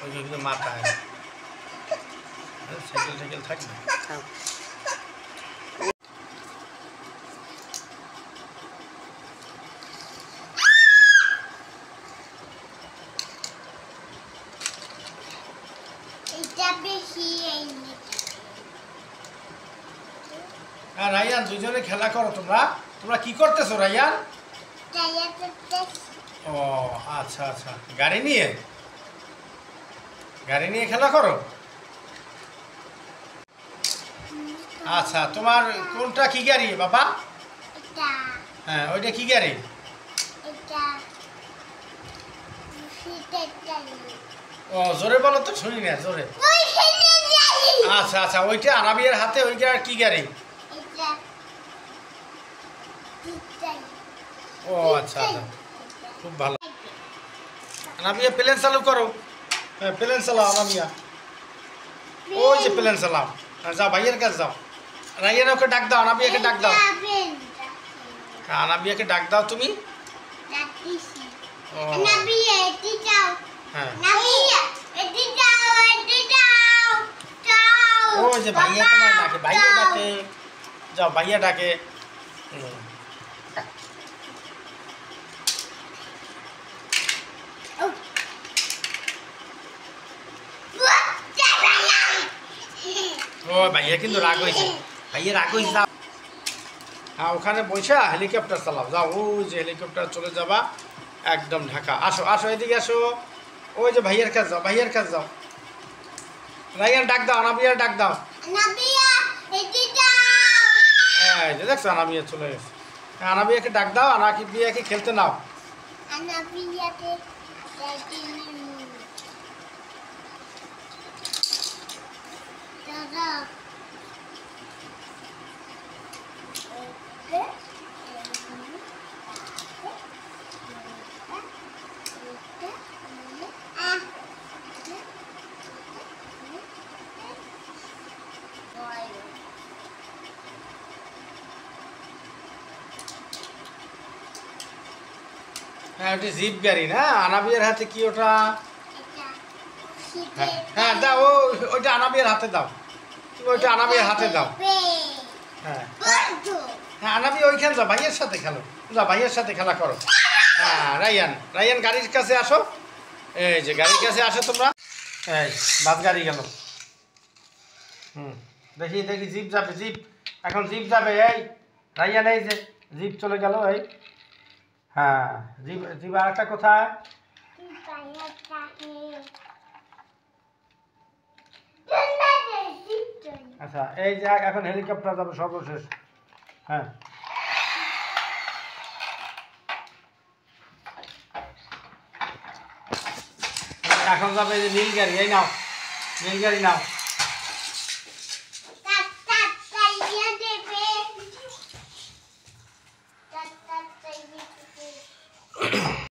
ওই কিন্তু মাথায় সাইকেল সাইকেল থাকবে। হ্যাঁ রায়ান, দুজনে খেলা করো। তোমরা তোমরা কি করতেছো রায়ান? ও আচ্ছা আচ্ছা, গাড়ি নিয়ে খেলা করো। আচ্ছা, তোমার কোনটা কি গাড়ি বাবা? হ্যাঁ, ওইটা কি গাড়ি? ও জোরে বলো তো, শুনি না জোরে। আচ্ছা আচ্ছা, ওইটা আনাবিয়ার হাতে। ওইটা কি গাড়ি? ও আচ্ছা আচ্ছা, খুব ভালো। আনাবিয়া প্লেন চালু করো। হ্যাঁ প্লেন চালাও আনাবিয়া। ওই যে প্লেন চালাও। যাও ভাইয়ের কাছে যাও। রাইয়ান ওকে ডাক দাও, আনাবিয়াকে ডাক দাও। আনাবিয়াকে ডাক দাও তুমি। হ্যাঁ ওই যে ভাইয়া তোমার ডাকে, ভাইয়া ডাকে। যাও ভাইয়া ডাকে। ও ভাইয়া কিন্তু রাগ হয়েছে, ভাইয়া রাগ হয়েছে। যাও হ্যাঁ, ওখানে বসে হেলিকপ্টার চালাও। যাও ওই যে হেলিকপ্টার চলে যাবা একদম ঢাকা। আসো আসো, এদিকে আসো। ওই যে ভাইয়ের কাছে যাও, ভাইয়ের কাছে যাও। রাইয়ান ডাক দাও, আনাবিয়া ডাক দাও। হ্যাঁ যে দেখছো আনাবিয়া চলে গেছে। আনাবিয়াকে ডাক দাও, আনাবিয়াকে খেলতে নাও। হ্যাঁ ওটা জিপ গাড়ি না? আনাবিয়ার হাতে কি ওটা? হ্যাঁ দাও, ওইটা আনাবিয়ার হাতে দাও। তুমি ওইটা আনাবিয়ার হাতে দাও। হ্যাঁ হ্যাঁ, আনাবিয়া ওইখানে যাও, ভাইয়ের সাথে খেলো। যাও ভাইয়ের সাথে খেলা করো। হ্যাঁ রাইয়ান, রাইয়ান গাড়ির কাছে আসো। এই যে গাড়ির কাছে আসো তোমরা। এই বাস গাড়ি গেল। দেখি দেখি জিপ যাবে, জিপ এখন জিপ যাবে। এই রাইয়ান, এই যে জিপ চলে গেল। এই হ্যাঁ জিপ, জিপ আর একটা কোথায়? আচ্ছা এই যে এখন হেলিকপ্টার যাবে সর্বশেষ। হ্যাঁ এখন যাবে এই যে নীল গাড়ি। এই নাও নীল গাড়ি নাও।